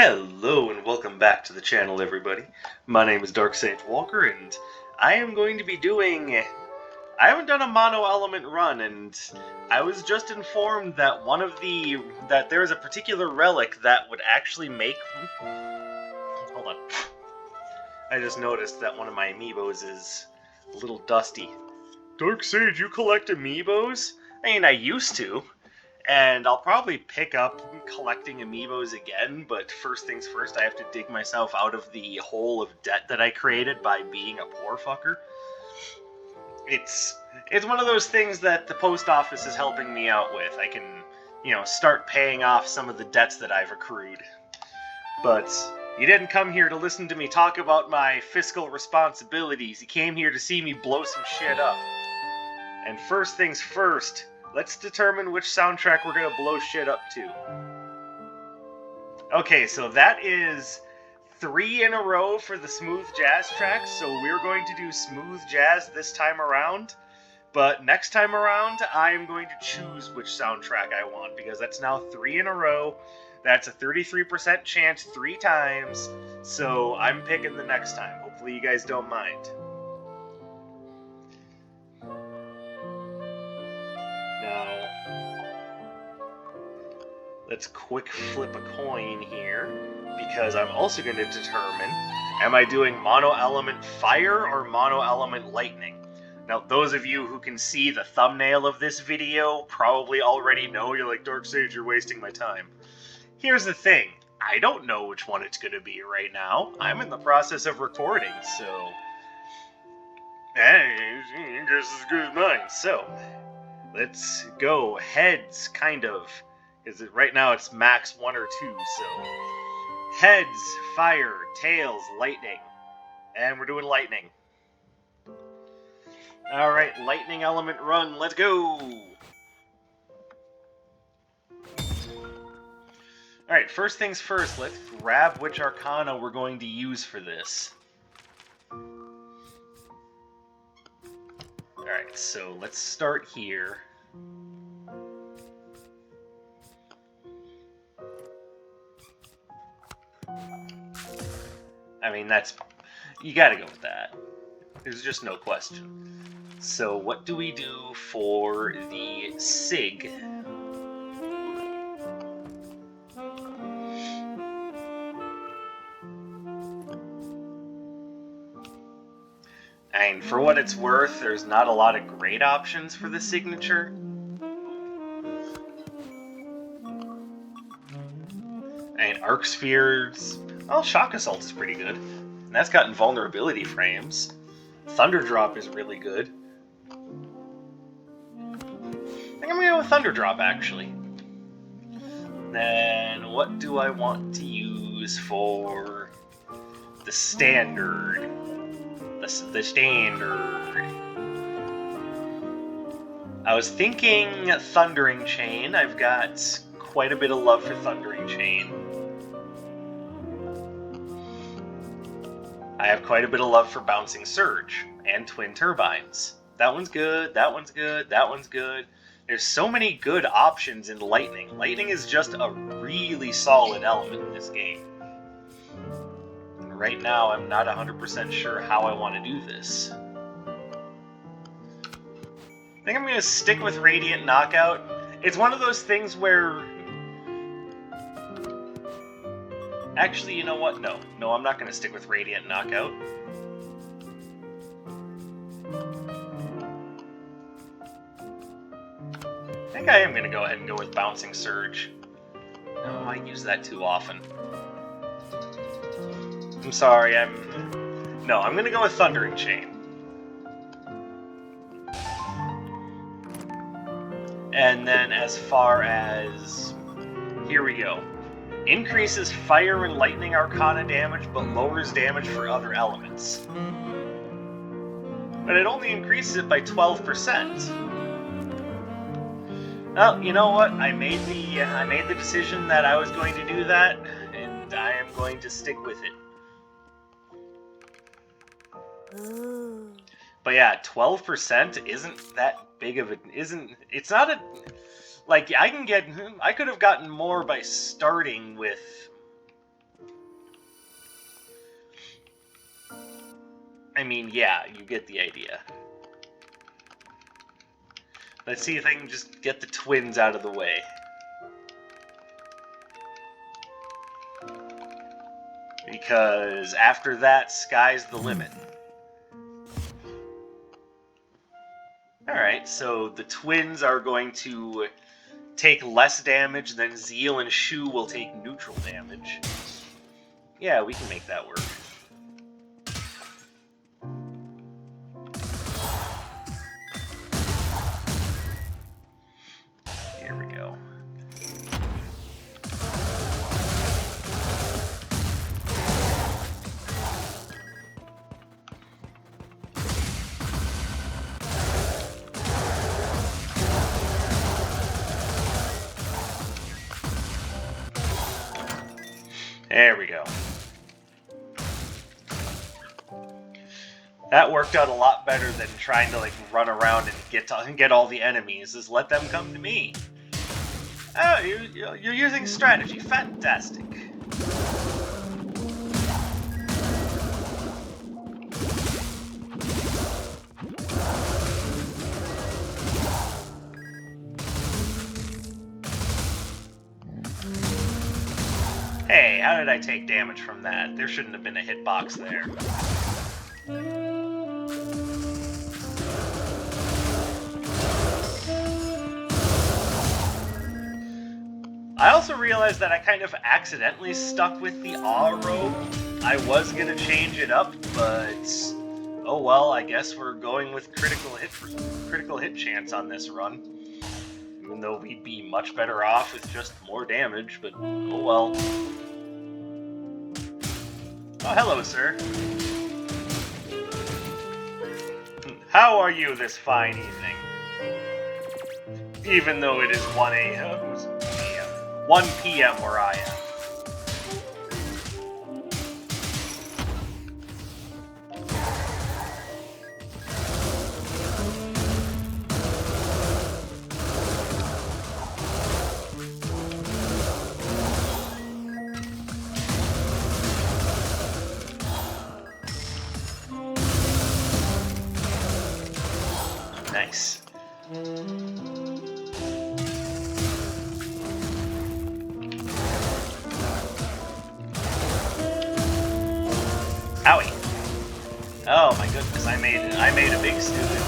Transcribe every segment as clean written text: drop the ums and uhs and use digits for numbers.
Hello and welcome back to the channel, everybody. My name is Dark Sage Walker, and I am going to be doing... I haven't done a mono element run, and I was just informed that that there is a particular relic that would actually make... Hold on. I just noticed that one of my amiibos is a little dusty. Dark Sage, you collect amiibos? I mean, I used to. And I'll probably pick up collecting amiibos again, but first things first, I have to dig myself out of the hole of debt that I created by being a poor fucker. It's one of those things that the post office is helping me out with. I can, start paying off some of the debts that I've accrued. But you didn't come here to listen to me talk about my fiscal responsibilities. You came here to see me blow some shit up. And first things first, let's determine which soundtrack we're gonna blow shit up to. Okay, so that is 3 in a row for the smooth jazz tracks, so we're going to do smooth jazz this time around. But next time around, I am going to choose which soundtrack I want, because that's now 3 in a row. That's a 33% chance 3 times, so I'm picking the next time. Hopefully you guys don't mind. Let's quick flip a coin here, because I'm also going to determine, am I doing mono element fire or mono element lightning? Now, those of you who can see the thumbnail of this video probably already know. You're like, Dark Sage, you're wasting my time. Here's the thing, I don't know which one it's going to be right now. I'm in the process of recording, so... Hey, yours is as good as mine. So, let's go heads, kind of. Because right now it's max 1 or 2, so... Heads, fire, tails, lightning. And we're doing lightning. Alright, lightning element run, let's go! Alright, first things first, let's grab which arcana we're going to use for this. Alright, so let's start here. I mean, you gotta go with that. There's just no question. So what do we do for the SIG? And for what it's worth, there's not a lot of great options for the signature. And Arc Spheres... Well, Shock Assault is pretty good. And that's got invulnerability frames. Thunder Drop is really good. I think I'm gonna go with Thunder Drop, actually. Then, what do I want to use for the standard? The standard. I was thinking Thundering Chain. I've got quite a bit of love for Thundering Chain. I have quite a bit of love for Bouncing Surge and Twin Turbines. That one's good, that one's good, that one's good. There's so many good options in Lightning. Lightning is just a really solid element in this game. And right now, I'm not 100% sure how I want to do this. I think I'm going to stick with Radiant Knockout. It's one of those things where... Actually, you know what? No, I'm not going to stick with Radiant Knockout. I think I am going to go ahead and go with Bouncing Surge. No, I use that too often. I'm sorry, I'm going to go with Thundering Chain. And then as far as... Here we go. Increases fire and lightning arcana damage, but lowers damage for other elements. But it only increases it by 12%. Well, you know what? I made the decision that I was going to do that, and I am going to stick with it. Ooh. But yeah, 12% isn't that big of it's not a... Like, I could have gotten more by starting with I mean, yeah, you get the idea. Let's see if I can just get the twins out of the way. Because after that, sky's the limit. Alright, so the twins are going to take less damage, then Zeal and Shu will take neutral damage. Yeah, we can make that work. Here we go. There we go. That worked out a lot better than trying to like run around and get all the enemies. Just let them come to me. Oh, you're using strategy. Fantastic. Hey, how did I take damage from that? There shouldn't have been a hitbox there. I also realized that I kind of accidentally stuck with the awe robe. I was gonna change it up, but oh well, I guess we're going with critical hit chance on this run. Even though we'd be much better off with just more damage, but oh well. Oh, hello, sir. How are you this fine evening? Even though it is 1 p.m. where I am. Nice. Owie. Oh my goodness, I made a big stupid.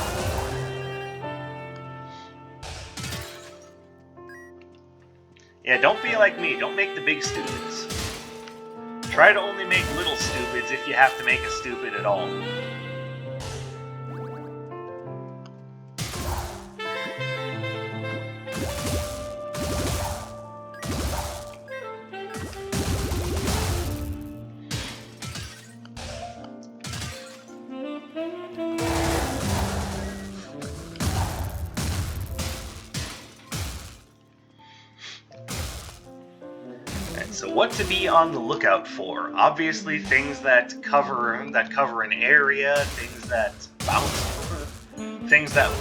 Yeah, don't be like me, don't make the big stupids. Try to only make little stupids if you have to make a stupid at all. So what to be on the lookout for? Obviously things that cover an area, things that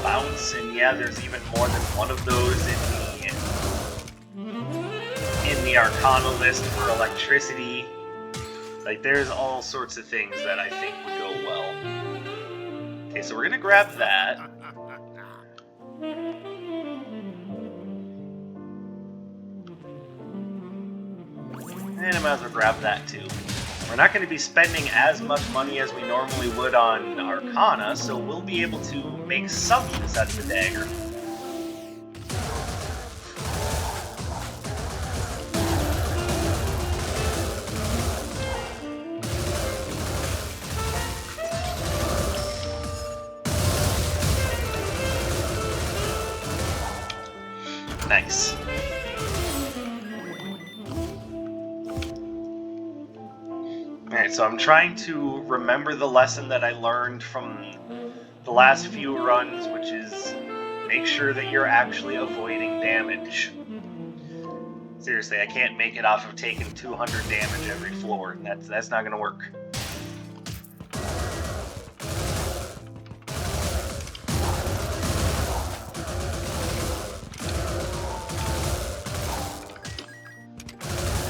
bounce, and yeah, there's even more than one of those in the Arcana list for electricity. Like there's all sorts of things that I think would go well. Okay, so we're gonna grab that. And I might as well grab that too. We're not going to be spending as much money as we normally would on Arcana, so we'll be able to make some use out of the dagger. Nice. Alright, so I'm trying to remember the lesson that I learned from the last few runs, which is make sure that you're actually avoiding damage. Seriously, I can't make it off of taking 200 damage every floor. That's not gonna work.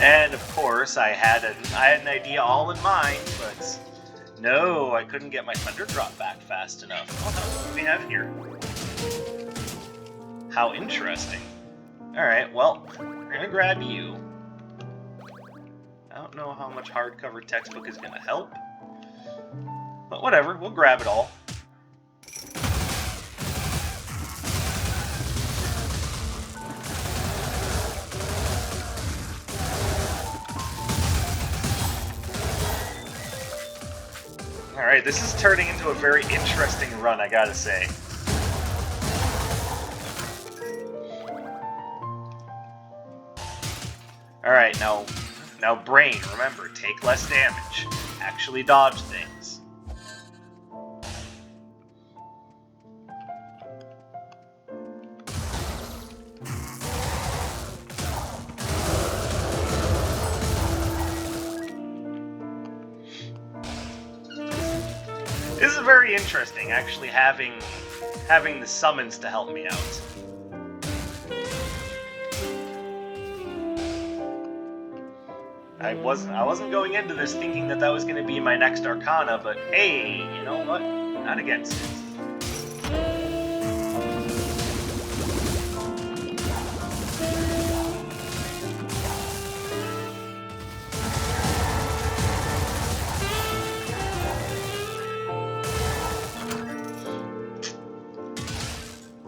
And of course, I had an idea all in mind, but No, I couldn't get my thunder drop back fast enough. Oh, what do we have here? How interesting. Alright, well, we're gonna grab you. I don't know how much hardcover textbook is gonna help. But whatever, we'll grab it all. Alright, this is turning into a very interesting run, I gotta say. Alright, now brain, remember, take less damage. Actually dodge things. This is very interesting, actually having the summons to help me out. I wasn't going into this thinking that was going to be my next Arcana, but hey, you know what? Not against it.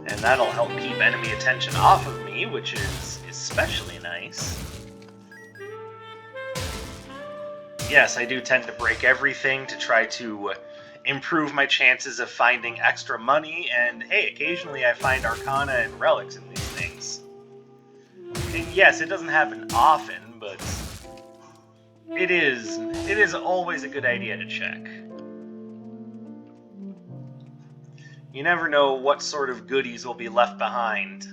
And that'll help keep enemy attention off of me, which is especially nice. Yes, I do tend to break everything to try to improve my chances of finding extra money, and hey, occasionally I find Arcana and Relics in these things. And yes, it doesn't happen often, but it is always a good idea to check. You never know what sort of goodies will be left behind.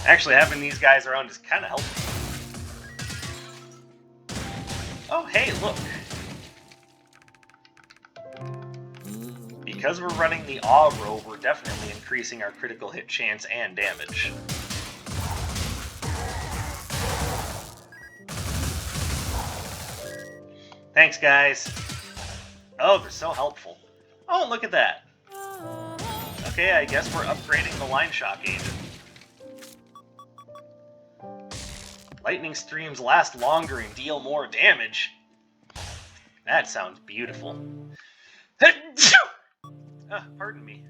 Actually, having these guys around is kind of helpful. Oh, hey, look. Because we're running the Awe Robe, we're definitely increasing our critical hit chance and damage. Thanks, guys. Oh, they're so helpful. Oh, look at that. Okay, I guess we're upgrading the Line Shock Agent. Lightning streams last longer and deal more damage. That sounds beautiful. Pardon me.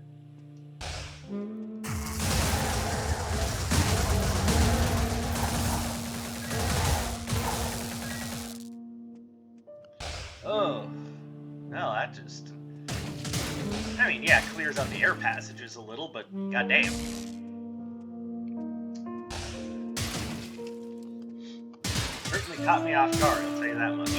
Oh. Well, that just... I mean, yeah, it clears out the air passages a little, but goddamn. Certainly caught me off guard, I'll tell you that much.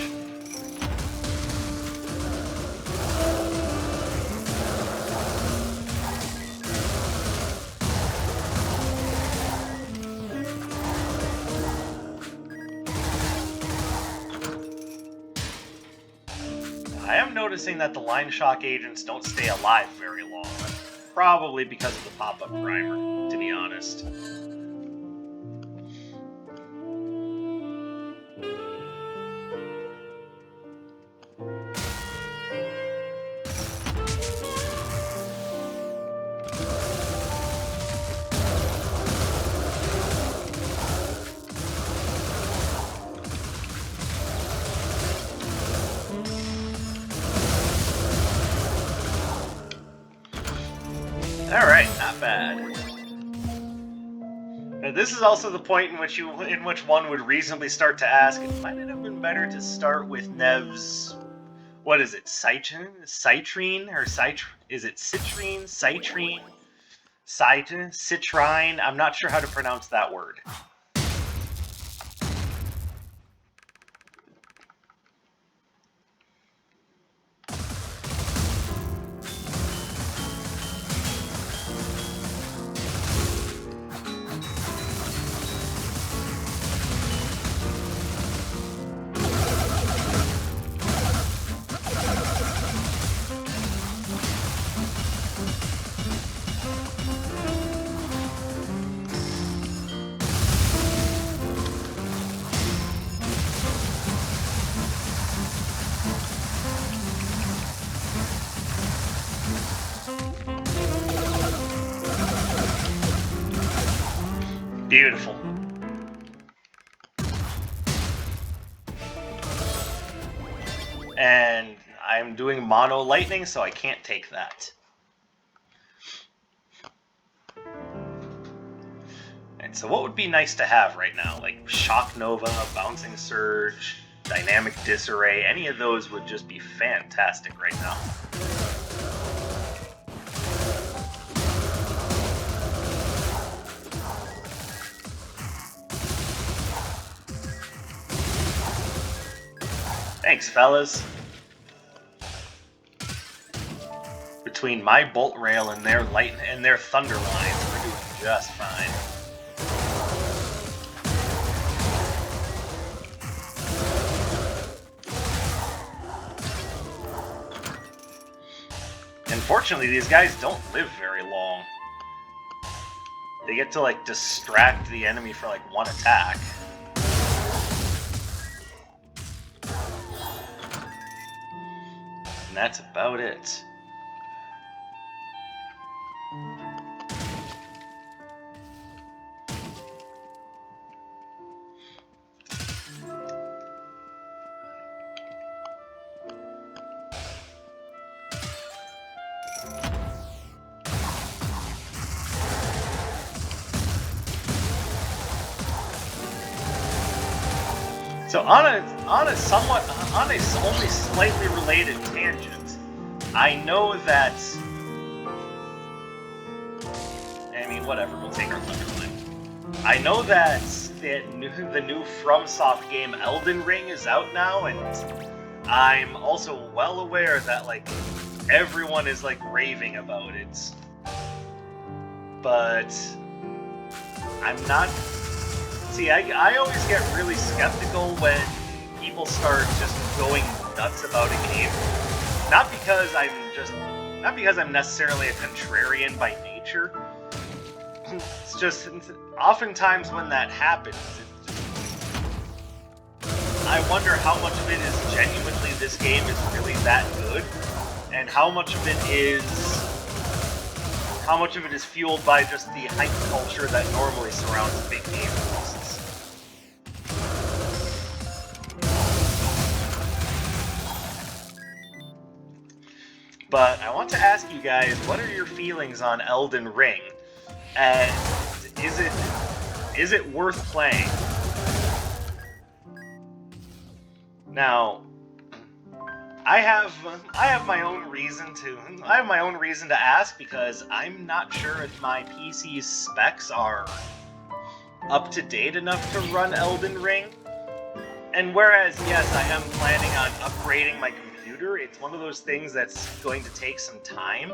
I am noticing that the Line Shock agents don't stay alive very long. Probably because of the pop-up primer, to be honest. Alright, not bad. And this is also the point in which one would reasonably start to ask, might it have been better to start with Nev's... What is it? Citrine? Citrine? Or is it citrine? Citrine? Citrine? I'm not sure how to pronounce that word. Beautiful. And I'm doing mono lightning, so I can't take that. And so what would be nice to have right now? Like Shock Nova, Bouncing Surge, Dynamic Disarray, any of those would just be fantastic right now. Thanks, fellas. Between my Bolt Rail and their Thunder Lines, we're doing just fine. Unfortunately, these guys don't live very long. They get to, like, distract the enemy for, like, one attack. And that's about it. So on a only slightly related tangent, I know that, I mean, whatever, we'll take our Thunderline. I know that the new FromSoft game Elden Ring is out now, and I'm also well aware that, like, everyone is, like, raving about it. But I'm not... See, I always get really skeptical when people start just going nuts about a game. Not because I'm necessarily a contrarian by nature. It's just, oftentimes when that happens, I wonder how much of it is genuinely this game is really that good, and how much of it is fueled by just the hype culture that normally surrounds big game releases. But I want to ask you guys, what are your feelings on Elden Ring? And is it worth playing? Now, I have my own reason to ask, because I'm not sure if my PC's specs are up to date enough to run Elden Ring. And whereas, yes, I am planning on upgrading my computer, it's one of those things that's going to take some time,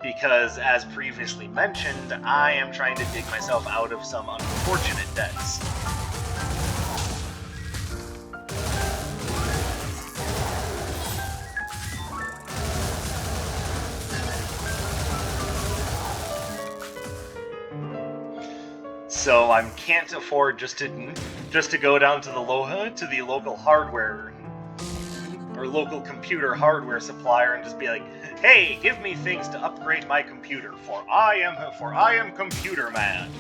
because, as previously mentioned, I am trying to dig myself out of some unfortunate debts. So I can't afford just to go down to the local hardware or local computer hardware supplier and just be like, "Hey, give me things to upgrade my computer, for I am computer man."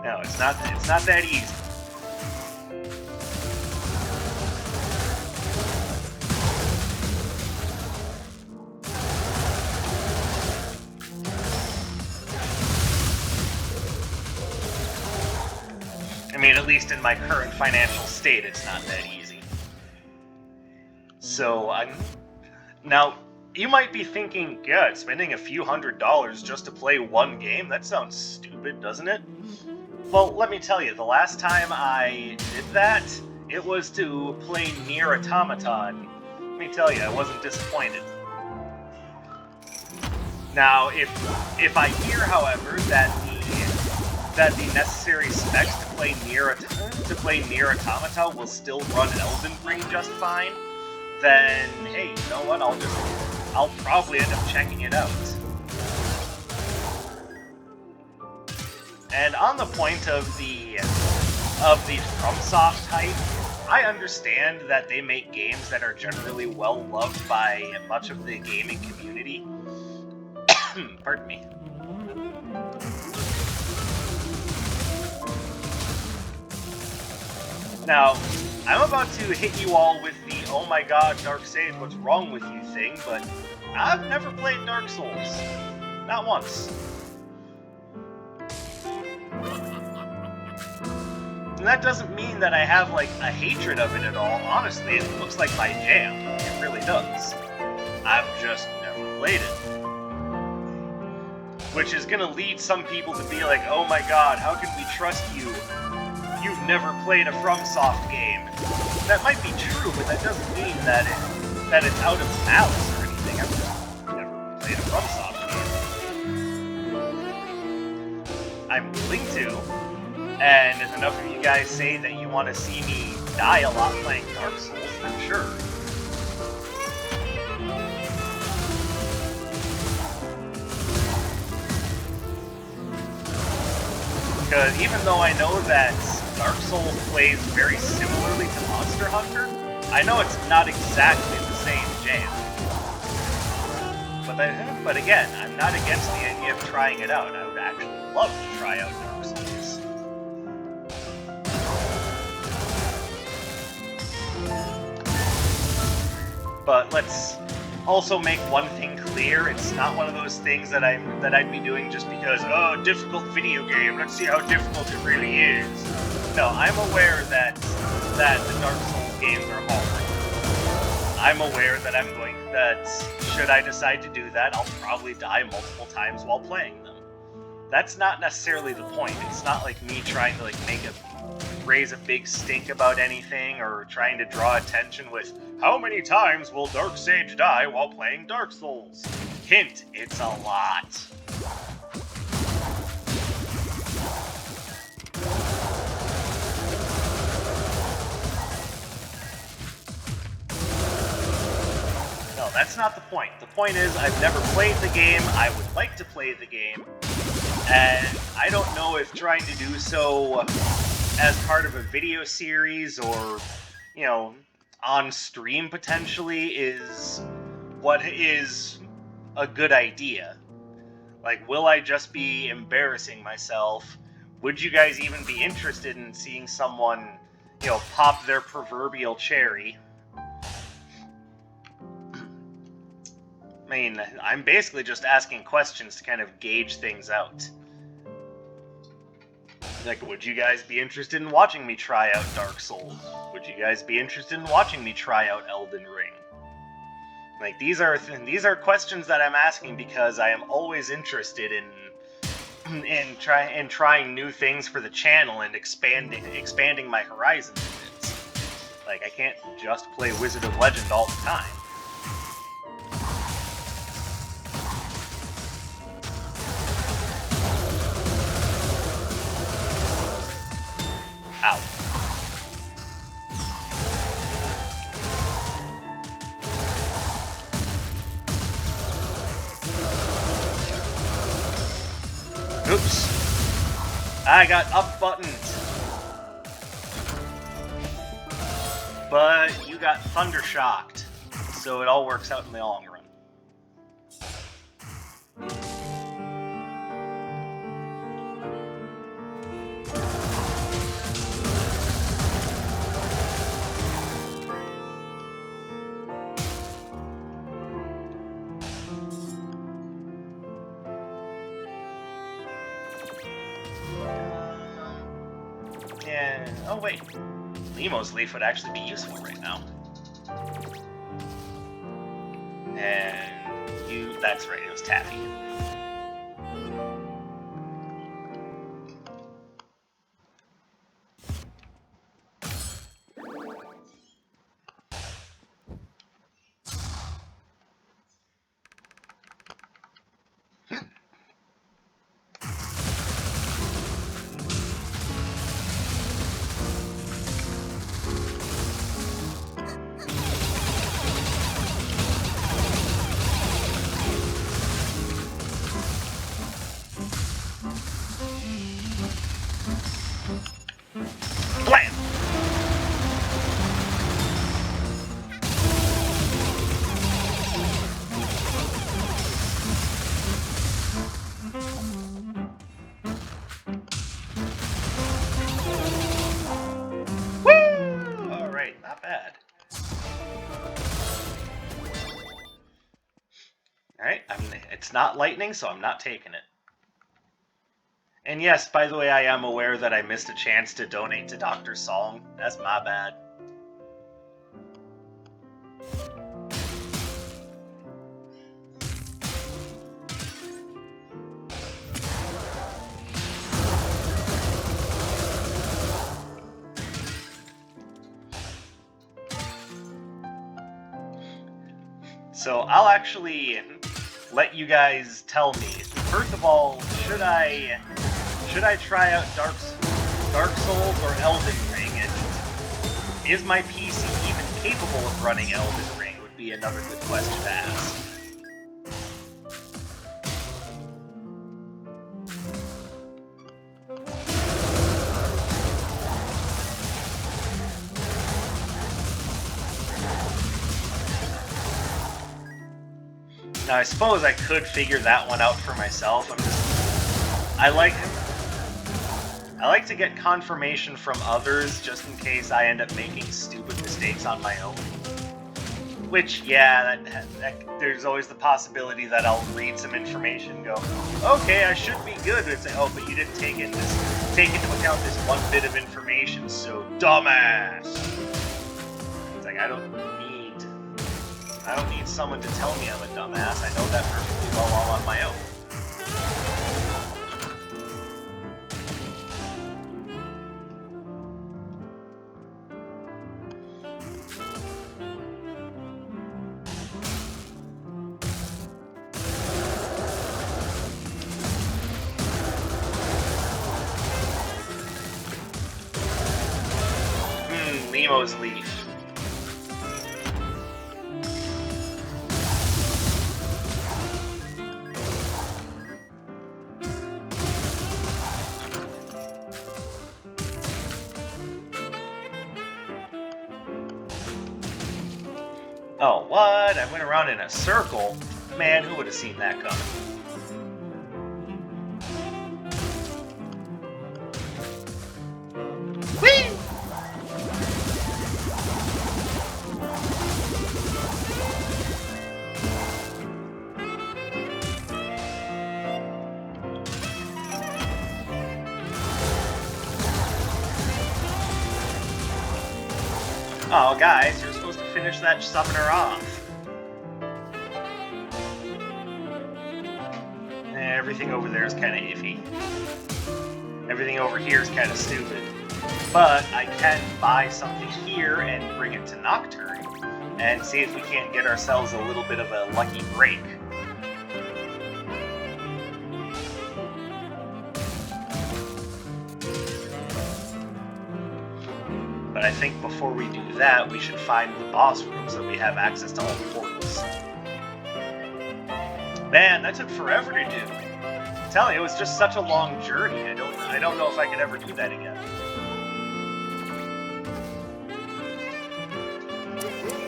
No, it's not that easy. I mean, at least in my current financial state, it's not that easy. So, now, you might be thinking, God, spending a few $100s just to play one game? That sounds stupid, doesn't it? Well, let me tell you, the last time I did that, it was to play Nier Automata. Let me tell you, I wasn't disappointed. Now, if I hear, however, that the necessary specs to play Nier Automata will still run Elden Ring just fine, then hey, you know what? I'll probably end up checking it out. And on the point of the FromSoft hype, I understand that they make games that are generally well loved by much of the gaming community. Pardon me. Now, I'm about to hit you all with the "oh my god, Dark Sage, what's wrong with you" thing, but I've never played Dark Souls. Not once. And that doesn't mean that I have, like, a hatred of it at all. Honestly, it looks like my jam. It really does. I've just never played it. Which is gonna lead some people to be like, "oh my god, how can we trust you? You've never played a FromSoft game." That might be true, but that doesn't mean that it's out of malice or anything. I've just never played a FromSoft game. I'm willing to, and if enough of you guys say that you want to see me die a lot playing Dark Souls, then sure. Because even though I know that Dark Souls plays very similarly to Monster Hunter, I know it's not exactly the same jam. But again, I'm not against the idea of trying it out. I would actually love to try out Dark Souls. But let's also make one thing clear: it's not one of those things that I'd be doing just because, oh, difficult video game, let's see how difficult it really is. No, I'm aware that the Dark Souls games are hard. I'm aware that should I decide to do that, I'll probably die multiple times while playing them. That's not necessarily the point. It's not like me trying to raise a big stink about anything, or trying to draw attention with, how many times will Dark Sage die while playing Dark Souls? Hint, it's a lot. No, that's not the point. The point is, I've never played the game, I would like to play the game, and I don't know if trying to do so as part of a video series or, on stream potentially is what is a good idea. Like, will I just be embarrassing myself? Would you guys even be interested in seeing someone, pop their proverbial cherry? I mean, I'm basically just asking questions to kind of gauge things out. Like, would you guys be interested in watching me try out Dark Souls? Would you guys be interested in watching me try out Elden Ring? Like, these are questions that I'm asking because I am always interested in trying new things for the channel and expanding my horizons a bit. Like, I can't just play Wizard of Legend all the time. Ow. Oops. I got up buttoned. But you got thunder shocked. So it all works out in the long run. Oh wait, Nemo's leaf would actually be useful right now. And that's right, it was Taffy. not bad. Alright, it's not lightning, so I'm not taking it. And yes, by the way, I am aware that I missed a chance to donate to Dr. Song. That's my bad. So I'll actually let you guys tell me. First of all, should I try out Dark Souls or Elden Ring? And is my PC even capable of running Elden Ring? Would be another good question to ask. Now, I suppose I could figure that one out for myself. I like to get confirmation from others just in case I end up making stupid mistakes on my own. Which, yeah, there's always the possibility that I'll read some information and go, okay, I should be good. And say, oh, but you didn't take into account this one bit of information, so dumbass. It's like I don't need someone to tell me I'm a dumbass. I know that perfectly well all on my own. Nemo's leaf. Oh, what? I went around in a circle? Man, who would have seen that coming? Whee! Oh, guys, you're supposed to finish that summoner off. Everything over there is kind of iffy. Everything over here is kind of stupid. But I can buy something here and bring it to Nocturne and see if we can't get ourselves a little bit of a lucky break. But I think before we do that, we should find the boss room so we have access to all the portals. Man, that took forever to do. I'm telling you, it was just such a long journey. I don't know if I could ever do that again.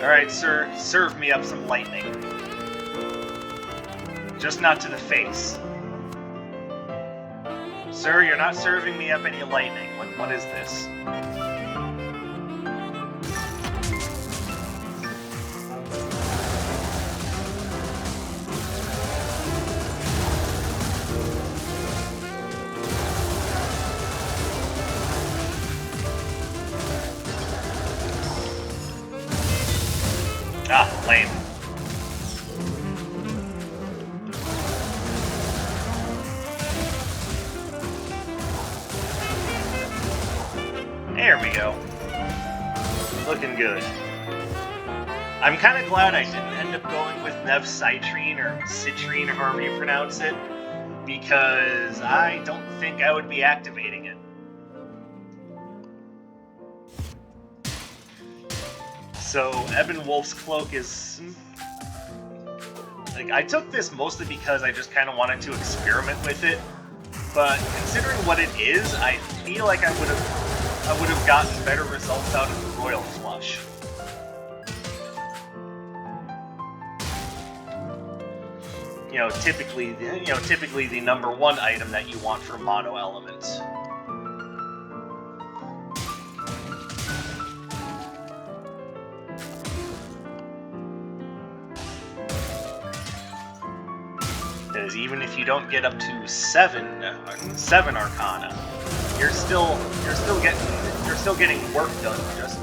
Alright, sir, serve me up some lightning. Just not to the face. Sir, you're not serving me up any lightning. What is this? Ah, lame. There we go. Looking good. I'm kind of glad I didn't end up going with Nevcitrine or Citrine, or however you pronounce it, because I don't think I would be activating it. So, Ebon Wolf's Cloak is... like, I took this mostly because I just kind of wanted to experiment with it, but considering what it is, I feel like I would have gotten better results out of the Royal Flush. Typically the number one item that you want for mono elements. because even if you don't get up to seven Arcana, you're still getting work done. Just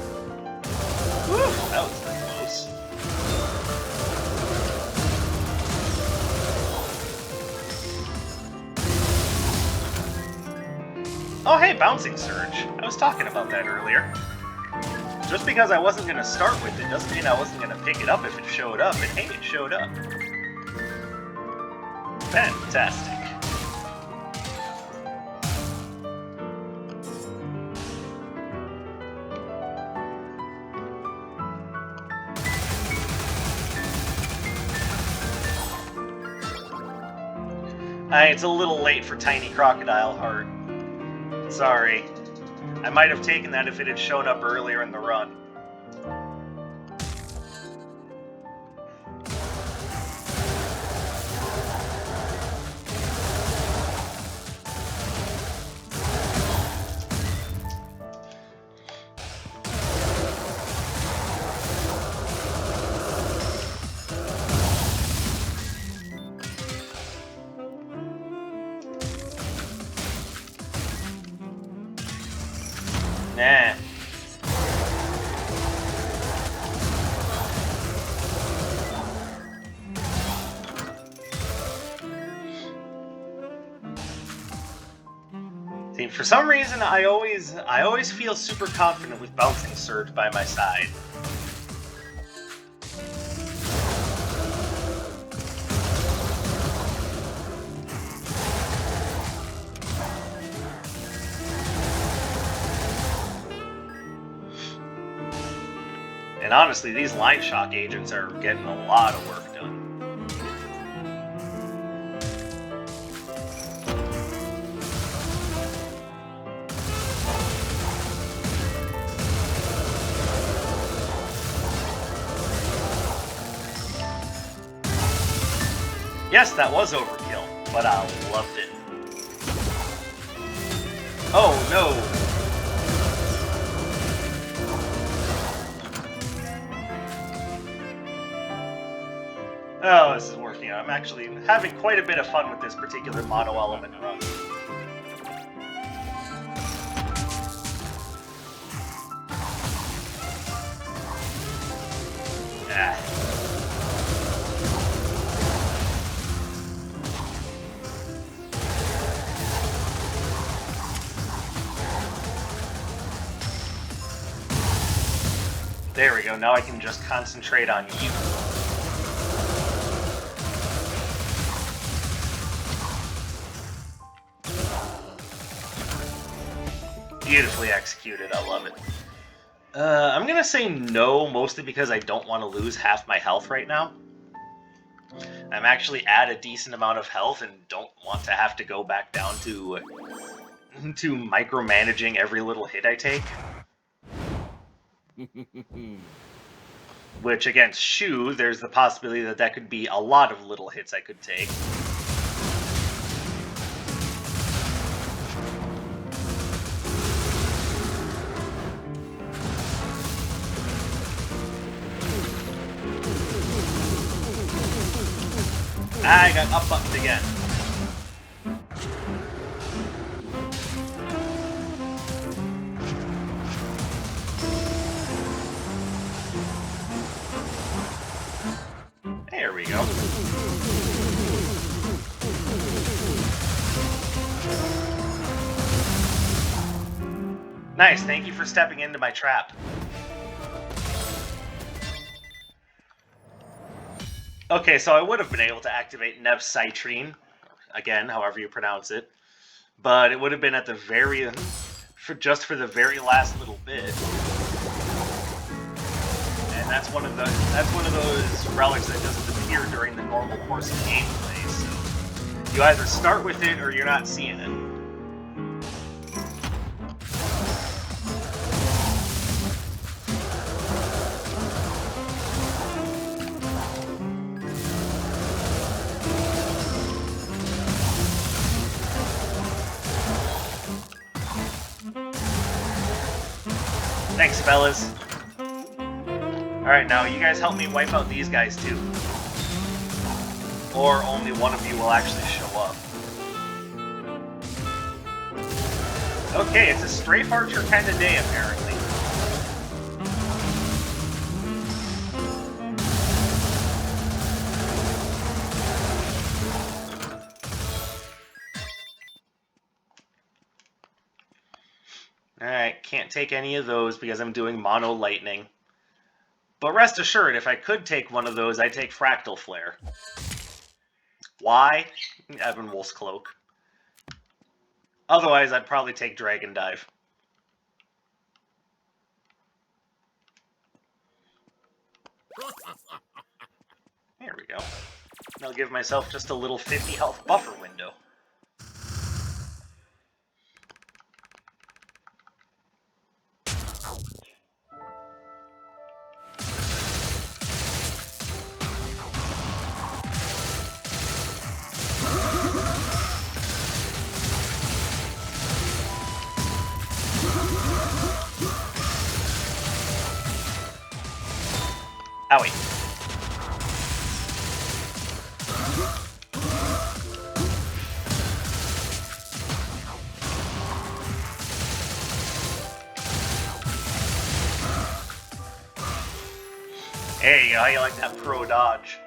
whew, that was close. Oh hey, Bouncing Surge. I was talking about that earlier. Just because I wasn't going to start with it doesn't mean I wasn't going to pick it up if it showed up, and hey, it showed up. Fantastic. It's a little late for Tiny Crocodile Heart. Sorry. I might have taken that if it had shown up earlier in the run. Nah. See, for some reason, I always feel super confident with Bouncing Surge by my side. And honestly, these Line Shock agents are getting a lot of work done. Yes, that was overkill, but I loved it. Oh no! Oh, this is working out. I'm actually having quite a bit of fun with this particular mono element run. Ah. There we go. Now I can just concentrate on you. Beautifully executed, I love it. I'm gonna say no, mostly because I don't want to lose half my health right now. I'm actually at a decent amount of health and don't want to have to go back down to micromanaging every little hit I take. Which, against Shu, there's the possibility that that could be a lot of little hits I could take. I got up buttoned again. There we go. Nice, thank you for stepping into my trap. Okay, so I would have been able to activate Nev Citrine, again, however you pronounce it, but it would have been at the very, just for the very last little bit. And that's one of those relics that doesn't appear during the normal course of gameplay, so you either start with it or you're not seeing it. Thanks, fellas. Alright, now you guys help me wipe out these guys, too. Or only one of you will actually show up. Okay, it's a strafe archer kind of day, apparently. Alright, can't take any of those because I'm doing mono lightning. But rest assured, if I could take one of those, I'd take Fractal Flare. Why? Ebon Wolf's Cloak. Otherwise, I'd probably take Dragon Dive. There we go. I'll give myself just a little 50 health buffer window. Owie. Hey, how you like that pro dodge?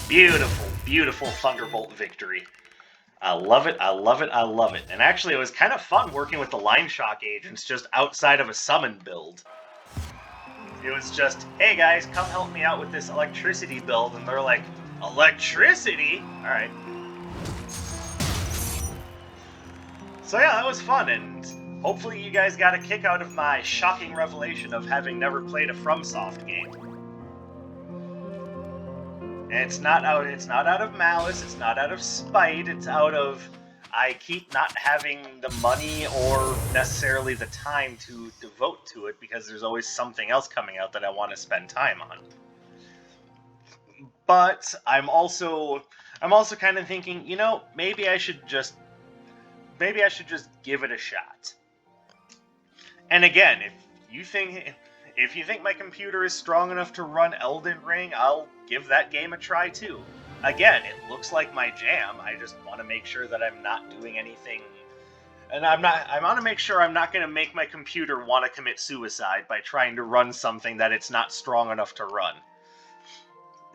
Beautiful, beautiful Thunderbolt victory. I love it, I love it, I love it. And actually, it was kind of fun working with the Line Shock agents just outside of a summon build. It was just, hey guys, come help me out with this electricity build. And they're like, electricity? Alright. So yeah, that was fun, and hopefully you guys got a kick out of my shocking revelation of having never played a FromSoft game. And it's not out of malice, it's not out of spite, it's out of I keep not having the money or necessarily the time to devote to it because there's always something else coming out that I want to spend time on. But I'm also kind of thinking, you know, maybe I should just give it a shot. And again, if you think my computer is strong enough to run Elden Ring, I'll give that game a try too. Again, it looks like my jam. I just want to make sure that I'm not doing anything, and I want to make sure I'm not going to make my computer want to commit suicide by trying to run something that it's not strong enough to run.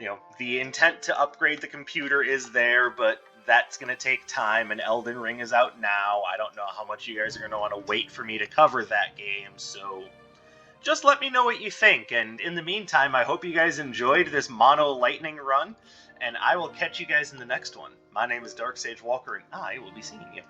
You know, the intent to upgrade the computer is there, but that's going to take time, and Elden Ring is out now. I don't know how much you guys are going to want to wait for me to cover that game, so just let me know what you think, and in the meantime, I hope you guys enjoyed this mono lightning run, and I will catch you guys in the next one. My name is Dark Sage Walker, and I will be seeing you.